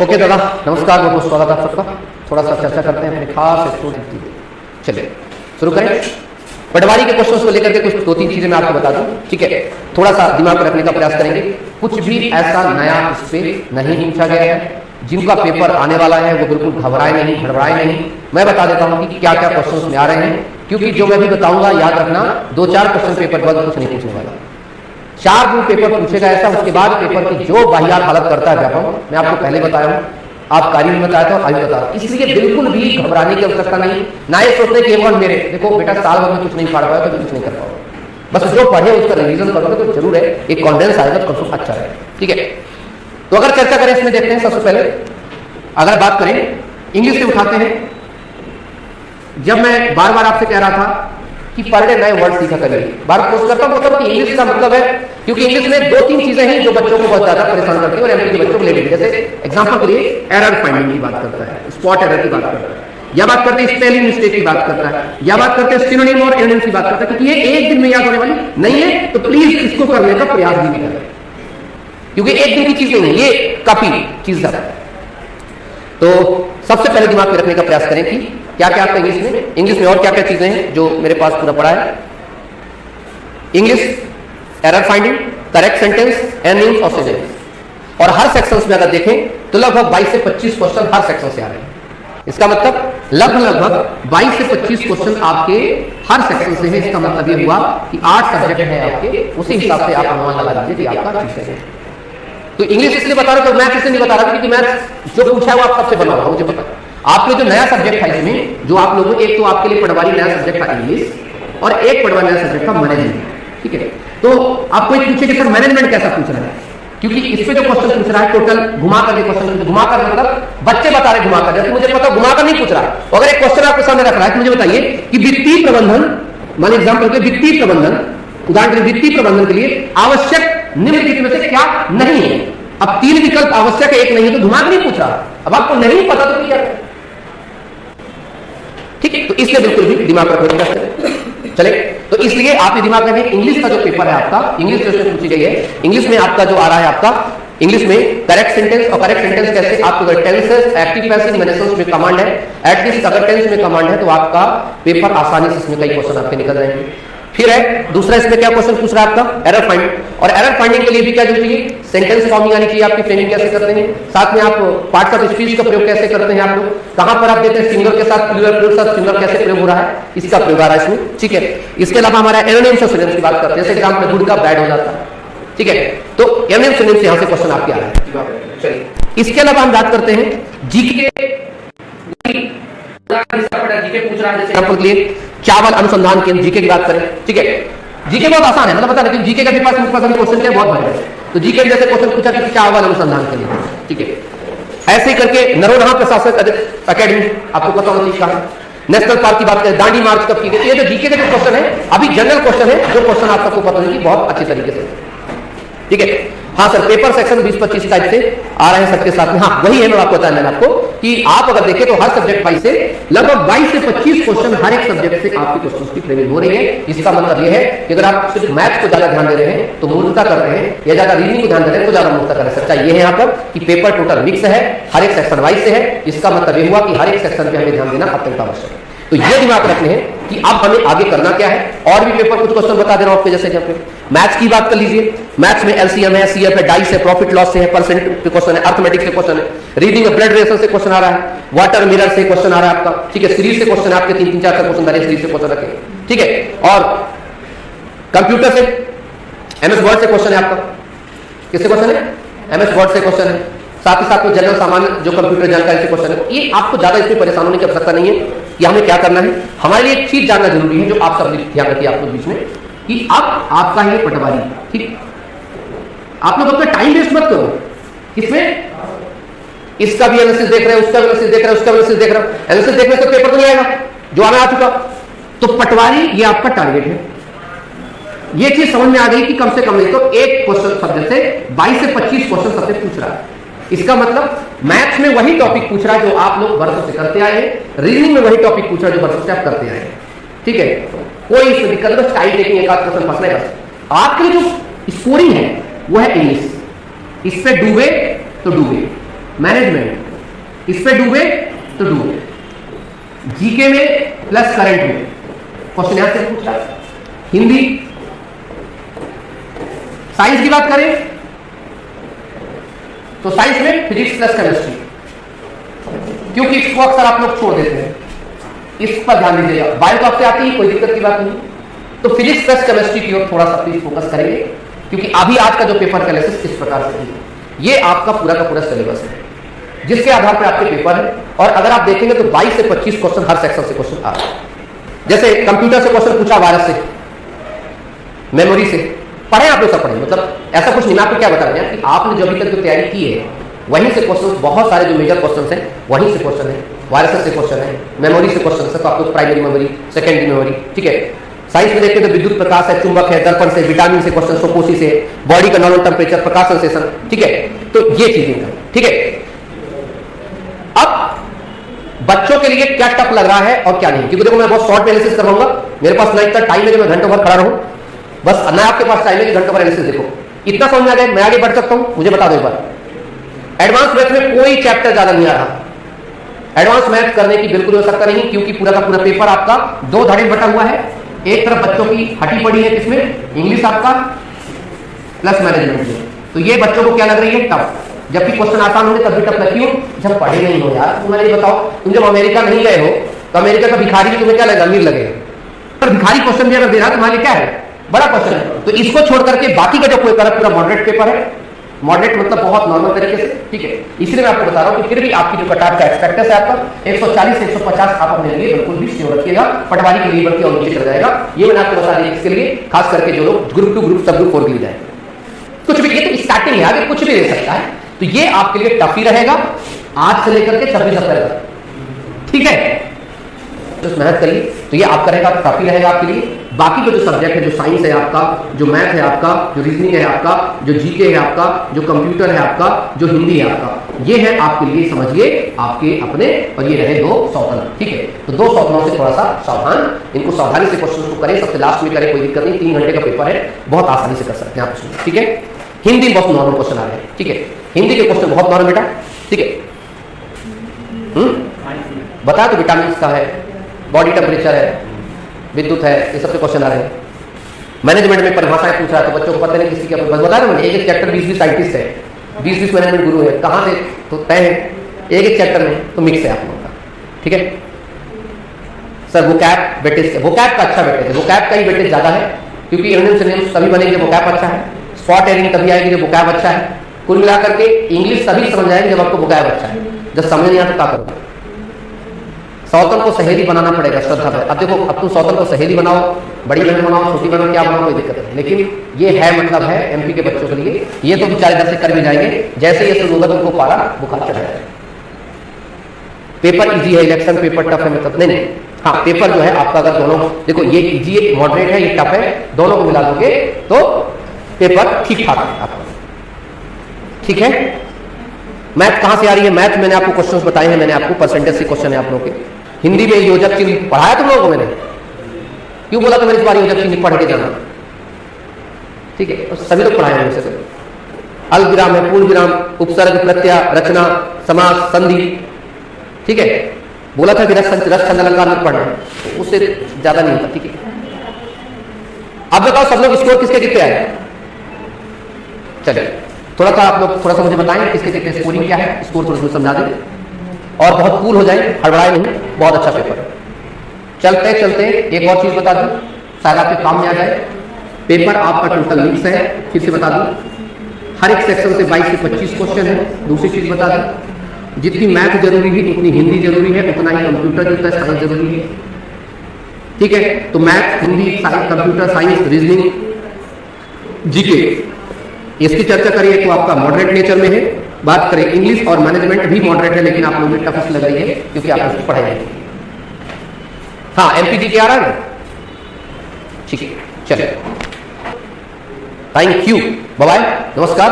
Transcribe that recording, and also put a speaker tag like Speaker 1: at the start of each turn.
Speaker 1: Okay दादा, नमस्कार, बहुत बहुत स्वागत आप सबका। थोड़ा सा चर्चा करते हैं अपने खास स्टूडेंट की। चलिए शुरू करें। पटवारी के क्वेश्चंस को लेकर के कुछ 2-3 चीजें मैं आपको बता दूं, ठीक है। थोड़ा सा दिमाग में रखने का प्रयास करेंगे। कुछ भी ऐसा नया इस पे नहीं पूछा गया है। जिनका पेपर आने वाला है वो बिल्कुल घबराए नहीं, घबराए नहीं। मैं बता देता हूँ कि क्या क्या क्वेश्चंस में आ रहे हैं, क्योंकि जो मैं भी बताऊंगा याद रखना, 2-4 क्वेश्चन पेपर बाद कुछ नहीं पूछने वाला। 4 दिन पेपर पूछेगा ऐसा, उसके बाद पेपर की जो बाहियात हालत करता है व्यापक, मैं आपको पहले बताया हूँ, आप कार्य में बताया था, अभी बता रहा। इसलिए बिल्कुल भी घबराने की आवश्यकता नहीं। ना ये सोचते कि एक मेरे देखो बेटा साल भर में कुछ नहीं पढ़ पाया तो कुछ नहीं कर पाओ। बस जो पढ़े उसका रिवीजन करोगे तो जरूर है एक कॉन्फिडेंस आएगा तो कंफर्म अच्छा है, ठीक है। तो अगर चर्चा करें इसमें, देखते हैं सबसे पहले अगर बात करें इंग्लिश से उठाते हैं। जब मैं बार बार आपसे कह रहा था कि पर डे नए वर्ड सीखा करिए, बार पोस्ट करता हूं, मतलब कि इंग्लिश का मतलब है, क्योंकि इंग्लिश में 2-3 चीजें हैं जो बच्चों को बहुत ज्यादा परेशान करती है और एमपी के बच्चों को ले लेती है। जैसे एग्जांपल के लिए एरर फाइंडिंग की बात करता है, स्पॉट एरर की बात करता है, या बात करते हैं स्पेलिंग मिस्टेक की बात करता है, या बात करते हैं सिनोनिम और एंटोनिम की बात करता है। क्योंकि ये एक दिन में याद होने वाली नहीं है, तो प्लीज इसको करने का प्रयास भी नहीं करें, क्योंकि एक दिन की चीज नहीं है, ये काफी चीज है। तो सबसे पहले दिमाग में रखने का प्रयास करें कि क्या क्या आता है इंग्लिश में और क्या क्या चीजें हैं जो मेरे पास पूरा पड़ा है। English error finding, correct sentence, and और सिनोनिम्स। और हर सेक्शंस में अगर देखें तो लगभग 22 से 25 क्वेश्चन हर सेक्शन से आ रहे हैं। इसका मतलब लगभग 22 से 25 क्वेश्चन आपके हर सेक्शन से है। इसका मतलब ये हुआ कि 8 सब्जेक्ट हैं आपके, उसी हिसाब से आप अनुमान लगा लीजिए कि आपका ठीक है। तो इंग्लिश इसलिए बता रहा हूं, तो मैथ्स इसलिए नहीं बता रहा, क्योंकि मैथ्स जो पूछा है वो आप सबसे बना रहा हूं, मुझे पता है। आपके जो नया सब्जेक्ट था इसमें, जो आप लोगों, एक तो आपके लिए पटवारी नया सब्जेक्ट था इंग्लिश, और एक पटवारी नया सब्जेक्ट था मैनेजमेंट, ठीक है। तो आपको एक पूछे कि सर मैनेजमेंट कैसा पूछ रहा है, क्योंकि इस पे जो क्वेश्चन पूछ रहा है टोटल घुमा करके क्वेश्चन, घुमा कर मतलब बच्चे बता रहे घुमा कर, मुझे पता घुमा कर नहीं पूछ रहा। अगर एक क्वेश्चन आपके सामने रख रहा है तो मुझे बताइए कि वित्तीय प्रबंधन, मान एग्जाम्पल के वित्तीय प्रबंधन, उदाहरण के लिए वित्तीय प्रबंधन के लिए आवश्यक निम्नलिखित में से क्या नहीं है। अब 3 विकल्प आवश्यक है, एक नहीं है, तो घुमा कर नहीं पूछ रहा। अब आपको नहीं पता तो क्या करें, ठीक है। तो इसलिए बिल्कुल भी दिमाग रखो। चले, तो इसलिए आपने दिमाग में इंग्लिश का जो पेपर है आपका, इंग्लिश क्वेश्चन पूछी गई है, इंग्लिश में आपका जो आ रहा है आपका इंग्लिश में करेक्ट सेंटेंस। और करेक्ट सेंटेंस कैसे, आपको टेंसेस, एक्टिव पैसिव मैनेजेंस में कमांड है, एटलीस्ट अगर टेंस में कमांड है तो आपका पेपर आसानी से इसमें कई क्वेश्चन आपके निकल जाएंगे। फिर है दूसरा, इसमें क्या क्वेश्चन पूछ रहा है आपका एरर फाइंडिंग। और एरर फाइंडिंग के लिए भी क्या जरूरी है, सेंटेंस फॉर्मिंग आनी चाहिए, आपकी फ्रेमिंग कैसे करते हैं, साथ में आप पार्ट्स ऑफ स्पीच का प्रयोग कैसे करते हैं, आप लोग कहां पर आप देते हैं सिंगल के साथ प्लूरल, प्लूरल के साथ सिंगल कैसे प्रयोग हो रहा है, इसका प्रयोग आ रहा है इसमें, ठीक है। इसके अलावा हमारा एंटोनिम्स और सिनोनिम्स की बात करते हैं, जैसे एग्जांपल में गुड का बैड हो जाता है, ठीक है। तो एंटोनिम्स सिनोनिम्स यहां से क्वेश्चन आपके आ रहे हैं। चलिए, इसके अलावा हम बात करते हैं जीके पूछ रहा है, जैसे एग्जांपल के लिए चावल अनुसंधान केंद्र, जीके की बात करें, ठीक है। जीके बहुत आसान है, मतलब पता नहीं, जीके का भी पास क्वेश्चन क्या बहुत भारी है। तो जीके जैसे क्वेश्चन पूछा कि चावल अनुसंधान के लिए, ठीक है। ऐसे ही करके नरोन्हा प्रशासक अकेडमी, आपको पता होना चाहिए, नेशनल पार्क की बात करें, दांडी मार्च कब की गई। ये जो जीके का जो क्वेश्चन है अभी जनरल क्वेश्चन है, जो क्वेश्चन आप सबको पता नहीं बहुत अच्छी तरीके से, ठीक है। हाँ सर, पेपर सेक्शन 20-25 टाइप से आ रहे हैं सबके साथ में। हाँ वही है, मैं आपको बताया मैंने आपको कि आप अगर देखें तो हर सब्जेक्ट वाइज से लगभग 22 से 25 क्वेश्चन हर एक सब्जेक्ट से आपकी क्वेश्चन की फ्रेमिंग हो रही है। इसका मतलब यह है कि अगर आप सिर्फ मैथ्स को ज्यादा ध्यान दे रहे हैं तो मूर्खता कर रहे हैं, या ज्यादा रीजनिंग को ध्यान दे रहे हैं तो ज्यादा मूर्खता कर रहे हैं। सच्चाई ये है यहाँ पर कि पेपर टोटल मिक्स है, हर एक सेक्शन वाइज से है। इसका मतलब यह हुआ कि हर एक सेक्शन पे हमें ध्यान देना अत्यंत आवश्यक है। तो ये दिमाग रखने हैं कि अब हमें आगे करना क्या है। और भी पेपर कुछ क्वेश्चन बता दे रहा हूं आपके, जैसे मैथ्स की बात कर लीजिए, मैथ्स में एलसीएम है, सीएफ है, डाइस है, प्रॉफिट लॉस से है, परसेंट पे क्वेश्चन है, अर्थमेटिक्स से क्वेश्चन है, रीडिंग ऑफ ब्लड रेशो से क्वेश्चन आ रहा है, वाटर मिरर से क्वेश्चन आ रहा है आपका, ठीक है। सीरीज से क्वेश्चन आपके 3-4 क्वेश्चन आ रहे हैं, सीरीज से क्वेश्चन रखे, ठीक है। और कंप्यूटर से एमएस वर्ड से क्वेश्चन है आपका, किससे क्वेश्चन है, एमएस वर्ड से क्वेश्चन है। साथ ही साथ में जनरल सामान्य जो कंप्यूटर जानकारी से क्वेश्चन है। ये आपको ज्यादा इसमें परेशान होने की आवश्यकता नहीं है कि हमें क्या करना है। हमारे लिए एक चीज जानना जरूरी है जो आप सब ध्यान रखिए आप लोग बीच में, कि अब आपका ये पटवारी, ठीक, आप लोग अपना टाइम वेस्ट मत करो। किसमें, इसका भी एनालिसिस देख रहे हैं, उसका भी एनालिसिस देख रहे हैं, उसका भी एनालिसिस देख रहे हैं, एनालिसिस देखने से पेपर तो नहीं आएगा जो आना आ चुका। तो पटवारी ये आपका टारगेट है। ये चीज समझ में आ गई कि कम से कम नहीं तो एक क्वेश्चन सब्जेक्ट से 22 से 25 क्वेश्चन सब्जेक्ट पूछ रहा है। इसका मतलब मैथ्स में वही टॉपिक पूछ रहा है जो आप लोग वर्षों से करते आए हैं, रीजनिंग में वही टॉपिक पूछ रहा है जो वर्षों से आप करते आए हैं, ठीक है। कोई इसमें दिक्कत नहीं, टाइम टेकिंग एक आध क्वेश्चन फंसना है बस। आपके लिए जो स्कोरिंग है वो है इंग्लिश, इस पे डूबे तो डूबे, मैनेजमेंट, इस पे डूबे तो डूबे। जीके में प्लस करंट में क्वेश्चन यहां से पूछा। हिंदी, साइंस की बात करें तो साइंस में फिजिक्स प्लस केमिस्ट्री, क्योंकि इसको अक्सर आप लोग छोड़ देते हैं, इस पर ध्यान दीजिएगा। बायो तो आपसे आती है, कोई दिक्कत की बात नहीं, तो फिजिक्स प्लस केमिस्ट्री की ओर थोड़ा सा प्लीज फोकस करेंगे, क्योंकि अभी आज का जो पेपर का एनालिसिस इस प्रकार से है, ये आपका पूरा का पूरा सिलेबस है जिसके आधार पर आपके पेपर है। और अगर आप देखेंगे तो 22 से 25 क्वेश्चन हर सेक्शन से क्वेश्चन आ रहे हैं। जैसे कंप्यूटर से क्वेश्चन पूछा, वायरस से, मेमोरी से, पढ़े आप लोग सब पढ़े, मतलब ऐसा कुछ नहीं। मैं आपको क्या बता रहा हूं कि आपने जो अभी तक जो तैयारी की है वहीं से क्वेश्चन, बहुत सारे जो मेजर क्वेश्चन हैं वहीं से क्वेश्चन है, वायरस से क्वेश्चन है, मेमोरी से क्वेश्चन है, तो आपको प्राइमरी मेमोरी, सेकेंडरी मेमोरी, ठीक है। साइंस में देखते तो विद्युत प्रकाश है, चुंबक है, दर्पण से, विटामिन से क्वेश्चन, सुपोषी से, बॉडी का नॉर्मल टेम्परेचर, प्रकाश संश्लेषण, ठीक है। तो ये चीजें, ठीक है। अब बच्चों के लिए क्या टफ लग रहा है और क्या नहीं, क्योंकि देखो मैं बहुत शॉर्ट एनालिसिस करवाऊंगा, मेरे पास ना इतना टाइम है कि मैं घंटों भर खड़ा रहूं, बस ना आपके पास टाइम है कि घंटों भर एनालिसिस देखो। इतना समझ में आ गया, मैं आगे बढ़ सकता हूं, मुझे बता दो एक बार। एडवांस मैथ में कोई चैप्टर ज्यादा नहीं आ रहा, एडवांस मैथ करने की बिल्कुल आवश्यकता नहीं, क्योंकि पूरा का पूरा पेपर आपका दो धड़े बटा हुआ है। एक तरफ बच्चों की हटी पड़ी है, किसमें, इंग्लिश आपका प्लस मैनेजमेंट में, तो ये बच्चों को क्या लग रही है, टफ, जबकि क्वेश्चन आसान होंगे तब भी टफ लगती हो जब पढ़े नहीं हो। यार तुम ये बताओ, तुम जब अमेरिका नहीं गए हो तो अमेरिका का भिखारी भी तुम्हें क्या लगेगा, अमीर लगेगा, पर भिखारी क्वेश्चन भी अगर दे रहा है तुम्हारे लिए क्या है, बड़ा क्वेश्चन है। तो इसको छोड़ करके बाकी का जो पेपर है पूरा मॉडरेट पेपर है, मॉडरेट मतलब बहुत नॉर्मल तरीके से, ठीक है। इसलिए मैं आपको बता रहा हूं कि फिर भी आपकी जो कट ऑफ का एक्सपेक्टेड है आपका 140 से 150 आप अपने लिए बिल्कुल भी श्योर रखिएगा, पटवारी के लिए बल्कि और नीचे चल जाएगा। ये मैंने आपको बता दिया, इसके लिए खास करके जो लोग ग्रुप 2 ग्रुप सब ग्रुप 4 के लिए जाए, कुछ भी, ये तो स्टार्टिंग है, आगे कुछ भी दे सकता है, तो ये आपके लिए टफ ही रहेगा आज से लेकर के 26 अप्रैल तक, ठीक है। तो मेहनत करिए, तो ये आपका रहेगा, काफी रहेगा आपके लिए। बाकी का जो सब्जेक्ट है, जो साइंस है आपका, जो मैथ है आपका, जो रीजनिंग है आपका, जो जीके है आपका, जो कंप्यूटर है आपका, जो हिंदी है आपका, ये है आपके लिए, समझिए आपके अपने, और ये रहे 2 सौतन, ठीक है। तो 2 सौतनों से थोड़ा सा सावधान, इनको सावधानी से क्वेश्चन को करें, सबसे लास्ट में करें, कोई दिक्कत नहीं, 3 घंटे का पेपर है, बहुत आसानी से कर सकते हैं आप, ठीक है। हिंदी बहुत नॉर्मल क्वेश्चन आ रहे हैं, ठीक है, हिंदी के क्वेश्चन बहुत नॉर्मल बेटा, ठीक है। बताया तो विटामिन का है, बॉडी टेम्परेचर है, विद्युत है, ये सबसे क्वेश्चन आ रहे हैं। मैनेजमेंट में परिभाषाएं पूछ रहा है, तो बच्चों को पता नहीं किसी क्या, बस बता रहा हूं, एक चैप्टर 20 साइंटिस्ट है, 20 मैनेजमेंट गुरु है, कहां से तो तय है, एक चैप्टर में तो मिक्स है आप लोगों का, ठीक है। सर वोकैब वेटेज, वोकैब का अच्छा वेटेज है, वोकैब का ही वेटेज ज्यादा है, क्योंकि इन्होंने सिनोनिम्स तभी बनेंगे जब वोकैब अच्छा है, स्पॉट एयरिंग तभी आएगी जब वोकैब अच्छा है। कुल मिलाकर के इंग्लिश तभी समझ आएगी जब आपको वोकैब अच्छा है, जब समझ नहीं आता तो क्या करोगे। सौतन को सहेली बनाना पड़ेगा, श्रद्धा है। अब देखो, अब तुम सौतन को सहेली बनाओ, बड़ी बहन बनाओ, छोटी बनाओ, क्या बनाओ, कोई दिक्कत नहीं, लेकिन ये है मतलब है एमपी के बच्चों के लिए, ये तो बेचारे इधर से कर भी जाएंगे, जैसे ये संबोधन उनको पारा बुखार चढ़ जाएगा। पेपर इजी है, इलेक्शन पेपर टफ है मतलब नहीं, हाँ पेपर जो है आपका, अगर दोनों देखो, ये इजी है, मॉडरेट है, ये टफ है, दोनों को मिला दोगे तो पेपर ठीक ठाक है आपका, ठीक है। मैथ कहां से आ रही है, मैथ मैंने आपको क्वेश्चंस बताए हैं, मैंने आपको परसेंटेज से क्वेश्चन है आप लोगों के। हिंदी में योजक चिन्ह पढ़ाया तुम लोगों को मैंने, क्यों बोला तो मैंने इस बार योजक चिन्ह पढ़ के जाना, ठीक है, तो सभी लोग पढ़ाए हैं उसे। अल्प विराम है, पूर्ण विराम, उपसर्ग, प्रत्यय, रचना, समास, संधि, ठीक है। बोला था कि रस छंद अलंकार में पढ़ना, उससे ज्यादा नहीं होता, ठीक है। अब बताओ सब लोग स्कोर किसके कितने आए, चलिए थोड़ा सा आप लोग थोड़ा सा मुझे बताएं किसके कितने स्कोरिंग क्या है, स्कोर थोड़ा सा समझा दें और बहुत कूल हो जाए, हड़बड़ाए नहीं, बहुत अच्छा पेपर है। चलते चलते एक और चीज बता दूं, शायद आपके काम में आ जाए, पेपर आपका टोटल मिक्स है, फिर से बता दूं, हर एक सेक्शन से 22 से 25 क्वेश्चन है। दूसरी चीज बता दूं, जितनी मैथ जरूरी है उतनी हिंदी जरूरी है, उतना ही कंप्यूटर जो है साइंस जरूरी है, ठीक है। तो math, Hindi, computer science, reasoning, GK, इसकी चर्चा करिए तो आपका मॉडरेट नेचर में है। बात करें इंग्लिश और मैनेजमेंट भी मॉडरेट है, लेकिन आप लोगों में टफ लग रही है क्योंकि आप उसकी पढ़ाई नहीं। हाँ एमपीजी क्या आ रहा है, ठीक है, चलिए, थैंक यू, बाय बाय, नमस्कार।